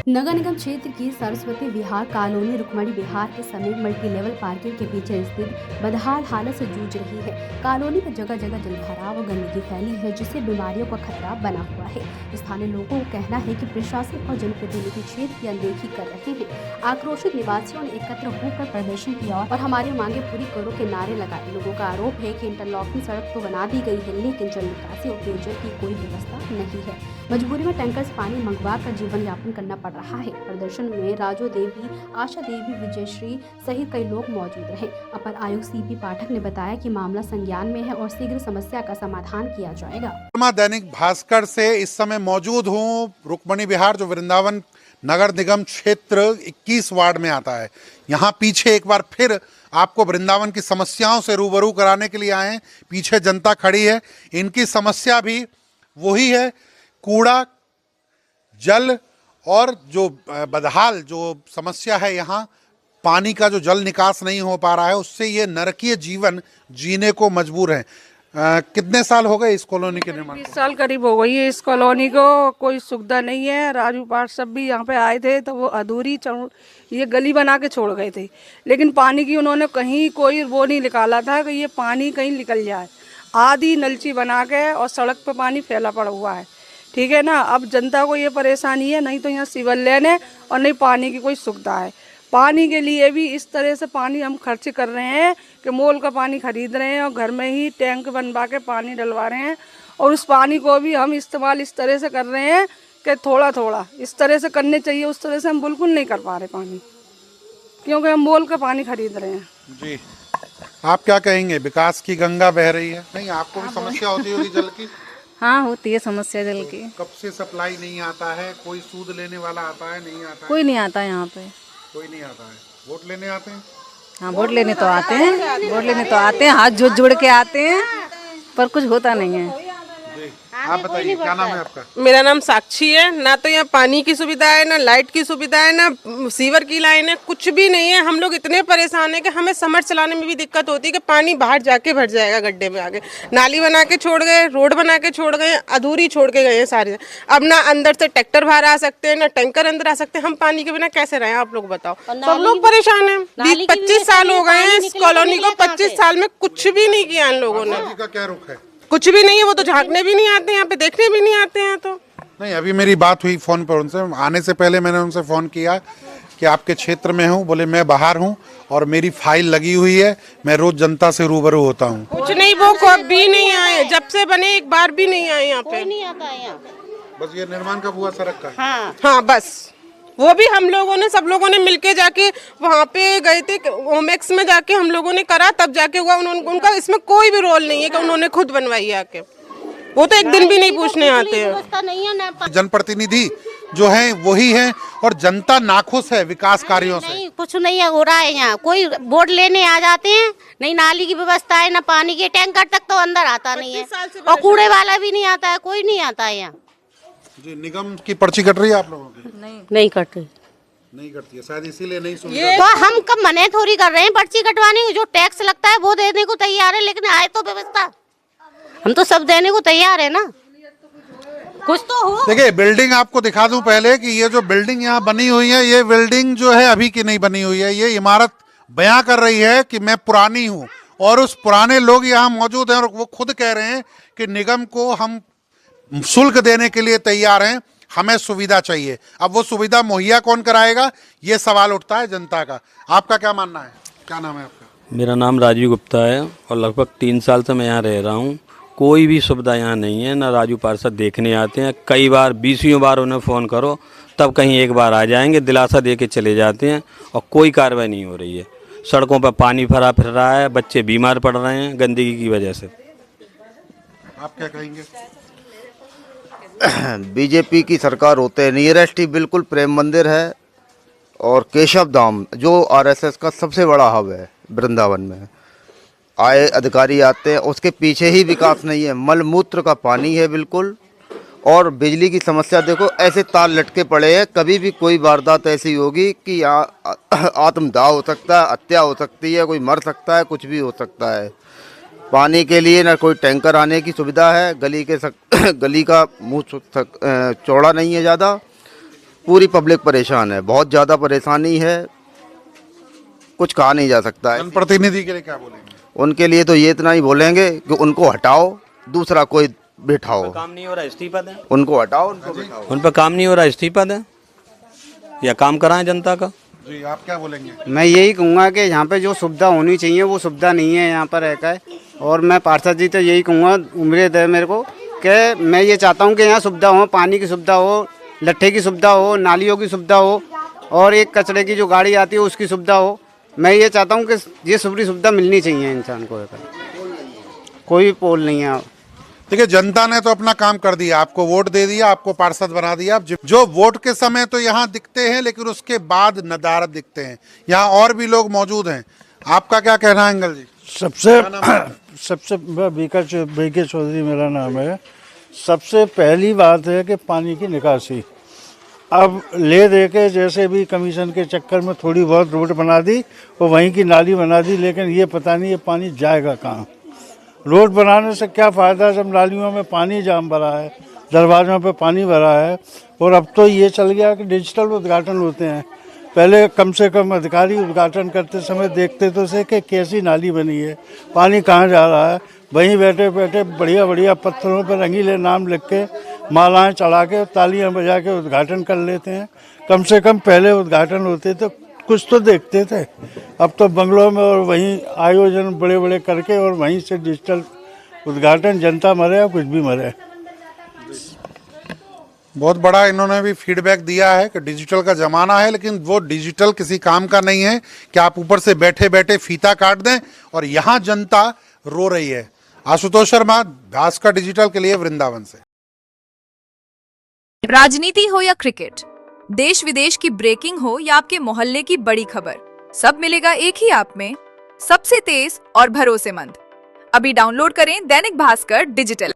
नगर निगम क्षेत्र की सरस्वती विहार कॉलोनी रुक्मणी विहार के समीप मल्टी लेवल पार्किंग के पीछे स्थित बदहाल हालत से जूझ रही है। कॉलोनी में जगह जगह जलभराव और गंदगी फैली है, जिससे बीमारियों का खतरा बना हुआ है। स्थानीय लोगों का कहना है कि प्रशासन और जनप्रतिनिधि क्षेत्र की अनदेखी कर रहे हैं। आक्रोशित निवासियों ने एकत्र होकर प्रदर्शन किया और हमारी मांगे पूरी करो के नारे लगाए। लोगों का आरोप है कि इंटरलॉकिंग सड़क तो बना दी गई है, लेकिन जल निकासी और पेयजल की कोई व्यवस्था नहीं है। मजबूरी में टैंकर से पानी मंगवा कर जीवन यापन करना पड़ रहा है। प्रदर्शन में राजो देवी, आशा देवी, विजयश्री सहित कई लोग मौजूद रहे। अपर आयुक्त सीपी पाठक ने बताया कि मामला संज्ञान में है और शीघ्र समस्या का समाधान किया जाएगा। दैनिक भास्कर से इस समय मौजूद हूँ रुक्मणी विहार, जो वृंदावन नगर निगम क्षेत्र 21 वार्ड में आता है। यहाँ पीछे एक बार फिर आपको वृंदावन की समस्याओं से रूबरू कराने के लिए आए हैं। पीछे जनता खड़ी है, इनकी समस्या भी वही है, कूड़ा, जल और जो बदहाल जो समस्या है, यहाँ पानी का जो जल निकास नहीं हो पा रहा है, उससे ये नरकीय जीवन जीने को मजबूर हैं। कितने साल हो गए इस कॉलोनी के निर्माण? 20 साल करीब हो गई है इस कॉलोनी को, कोई सुविधा नहीं है। राजू पार्षद भी यहाँ पे आए थे तो वो अधूरी ये गली बना के छोड़ गए थे, लेकिन पानी की उन्होंने कहीं कोई वो नहीं निकाला था कि ये पानी कहीं निकल जाए। आधी नलची बना के और सड़क पे पानी फैला पड़ा हुआ है, ठीक है ना। अब जनता को ये परेशानी है, नहीं तो यहाँ सिविल लाइन है और नहीं पानी की कोई सुविधा है। पानी के लिए भी इस तरह से पानी हम खर्च कर रहे हैं कि मोल का पानी खरीद रहे हैं और घर में ही टैंक बनवा के पानी डलवा रहे हैं, और उस पानी को भी हम इस्तेमाल इस तरह से कर रहे हैं कि थोड़ा थोड़ा इस तरह से करने चाहिए, उस तरह से हम बिल्कुल नहीं कर पा रहे पानी, क्योंकि हम मोल का पानी खरीद रहे हैं। जी, आप क्या कहेंगे? विकास की गंगा बह रही है, नहीं आपको भी समस्या होती होगी जल की? हाँ, होती है समस्या जल की। कब से सप्लाई नहीं आता है? कोई सूद लेने वाला आता है? नहीं आता है? कोई नहीं आता यहाँ पे। कोई नहीं आता है। वोट लेने आते हैं? हाँ, वोट लेने तो आते हैं, वोट लेने तो आते हैं, हाथ जोड़ जोड़ के आते हैं, पर कुछ होता नहीं है। आप बताइए, क्या नाम है आपका? मेरा नाम साक्षी है। ना तो यहाँ पानी की सुविधा है, ना लाइट की सुविधा है, ना सीवर की लाइन है, कुछ भी नहीं है। हम लोग इतने परेशान हैं कि हमें समर चलाने में भी दिक्कत होती है कि पानी बाहर जाके भर जाएगा गड्ढे में आगे। नाली बना के छोड़ गए, रोड बना के छोड़ गए, अधूरी छोड़ के गए हैं सारे। अब ना अंदर से ट्रैक्टर बाहर आ सकते हैं, ना टैंकर अंदर आ सकते हैं। हम पानी के बिना कैसे रहे, आप लोग बताओ। सब लोग परेशान है। 25 साल हो गए हैं इस कॉलोनी को, 25 साल में कुछ भी नहीं किया इन लोगों ने। क्या रुख है? कुछ भी नहीं है। वो तो झांकने भी नहीं आते, यहाँ पे देखने भी नहीं आते हैं। तो नहीं, अभी मेरी बात हुई फ़ोन पर उनसे, आने से पहले मैंने उनसे फ़ोन किया कि आपके क्षेत्र में हूँ। बोले मैं बाहर हूँ और मेरी फाइल लगी हुई है, मैं रोज जनता से रूबरू होता हूँ। कुछ नहीं, वो कभी नहीं आए, जब से बने एक बार भी नहीं आए यहाँ पे। नहीं आता है यहाँ। बस ये निर्माण कब हुआ सड़क का? हाँ बस वो भी हम लोगों ने, सब लोगों ने मिलके जाके वहाँ पे गए थे, ओमेक्स में जाके हम लोगों ने करा, तब जाके हुआ। उनका इसमें कोई भी रोल नहीं है कि उन्होंने खुद बनवाई आके। वो तो एक दिन भी नहीं पूछने आते हैं। जनप्रतिनिधि जो है वही है और जनता नाखुश है विकास कार्यों से। नहीं, कुछ नहीं हो रहा है यहाँ। कोई वोट लेने आ जाते हैं, नहीं नाली की व्यवस्था है, ना पानी के टैंकर तक तो अंदर आता नहीं है, और कूड़े वाला भी नहीं आता है, कोई नहीं आता है यहाँ। जी, निगम की पर्ची कट रही है आप लोगों की? नहीं कट रही। नहीं कटती है, शायद इसीलिए नहीं सुन तो हम कब मने थोड़ी कर रहे हैं पर्ची कटवाने की। जो टैक्स लगता है वो देने को तैयार है, लेकिन आए तो व्यवस्था, हम तो सब देने को तैयार है ना, कुछ तो हो। देखिए, बिल्डिंग आपको दिखा दूं पहले कि ये जो बिल्डिंग यहाँ बनी हुई है, ये बिल्डिंग जो है अभी की नहीं बनी हुई है। ये इमारत बयां कर रही है कि मैं पुरानी हूँ, और उस पुराने लोग यहाँ मौजूद हैं और वो खुद कह रहे हैं कि निगम को हम शुल्क देने के लिए तैयार हैं, हमें सुविधा चाहिए। अब वो सुविधा मुहैया कौन कराएगा, ये सवाल उठता है जनता का। आपका क्या मानना है? क्या नाम है आपका? मेरा नाम राजीव गुप्ता है और लगभग 3 साल से मैं यहाँ रह रहा हूँ। कोई भी सुविधा यहाँ नहीं है, ना राजू पार्षद देखने आते हैं। कई बार 20 बार उन्हें फ़ोन करो तब कहीं एक बार आ जाएंगे, दिलासा दे के चले जाते हैं, और कोई कार्रवाई नहीं हो रही है। सड़कों पर पानी भरा फिर रहा है, बच्चे बीमार पड़ रहे हैं गंदगी की वजह से। आप क्या कहेंगे? बीजेपी की सरकार होते नियरेस्ट ही बिल्कुल प्रेम मंदिर है और केशव धाम, जो आरएसएस का सबसे बड़ा हब है वृंदावन में। आए अधिकारी आते हैं, उसके पीछे ही विकास नहीं है। मलमूत्र का पानी है बिल्कुल, और बिजली की समस्या देखो, ऐसे तार लटके पड़े हैं। कभी भी कोई वारदात ऐसी होगी कि यहाँ आत्मदाह हो सकता है, हत्या हो सकती है, कोई मर सकता है, कुछ भी हो सकता है। पानी के लिए ना कोई टैंकर आने की सुविधा है, गली का मुंह चौड़ा नहीं है ज़्यादा, पूरी पब्लिक परेशान है, बहुत ज़्यादा परेशानी है, कुछ कहा नहीं जा सकता है। जनप्रतिनिधि के लिए क्या बोलेंगे? उनके लिए तो ये इतना ही बोलेंगे कि उनको हटाओ, दूसरा कोई बिठाओ। काम नहीं हो रहा, इस्तीफा दें। उनको हटाओ, उनको बिठाओ। उन पर काम नहीं हो रहा, इस्तीफा दें या काम कराएं जनता का। जी, आप क्या बोलेंगे? मैं यही कहूँगा कि यहाँ पे जो सुविधा होनी चाहिए वो सुविधा नहीं है यहाँ पर रहकर। और मैं पार्षद जी तो यही कहूँगा, उम्मीद है मेरे को कि मैं ये चाहता हूँ कि यहाँ सुविधा हो, पानी की सुविधा हो, लट्ठे की सुविधा हो, नालियों की सुविधा हो, और एक कचरे की जो गाड़ी आती है उसकी सुविधा हो। मैं ये चाहता हूँ कि ये सुविधा मिलनी चाहिए इंसान को। कोई पोल नहीं है। देखिए, जनता ने तो अपना काम कर दिया, आपको वोट दे दिया, आपको पार्षद बना दिया। अब जो वोट के समय तो यहाँ दिखते हैं, लेकिन उसके बाद नदारद दिखते हैं। यहाँ और भी लोग मौजूद हैं, आपका क्या कहना है अंकल जी? सबसे बीके चौधरी मेरा नाम है। सबसे पहली बात है कि पानी की निकासी अब ले दे के, जैसे भी कमीशन के चक्कर में थोड़ी बहुत रोड बना दी और वहीं की नाली बना दी, लेकिन ये पता नहीं ये पानी जाएगा कहाँ। रोड बनाने से क्या फ़ायदा जब नालियों में पानी जाम भरा है, दरवाज़ों पे पानी भरा है। और अब तो ये चल गया कि डिजिटल उद्घाटन होते हैं। पहले कम से कम अधिकारी उद्घाटन करते समय देखते तो से कि कैसी नाली बनी है, पानी कहाँ जा रहा है। वहीं बैठे बैठे बढ़िया बढ़िया पत्थरों पर रंगीले नाम लिख के, मालाएँ चढ़ा के, तालियाँ बजा के उद्घाटन कर लेते हैं। कम से कम पहले उद्घाटन होते तो कुछ तो देखते थे। अब तो बंगलों में और वहीं आयोजन बड़े बड़े करके और वहीं से डिजिटल उद्घाटन, जनता मरे या कुछ भी मरे। बहुत बड़ा इन्होंने भी फीडबैक दिया है कि डिजिटल का ज़माना है, लेकिन वो डिजिटल किसी काम का नहीं है कि आप ऊपर से बैठे बैठे फीता काट दें। और यहाँ जनता रो रही है। आशुतोष शर्मा, भास्कर डिजिटल के लिए, वृंदावन से। राजनीति हो या क्रिकेट, देश विदेश की ब्रेकिंग हो या आपके मोहल्ले की बड़ी खबर, सब मिलेगा एक ही ऐप में, सबसे तेज और भरोसेमंद। अभी डाउनलोड करें दैनिक भास्कर डिजिटल।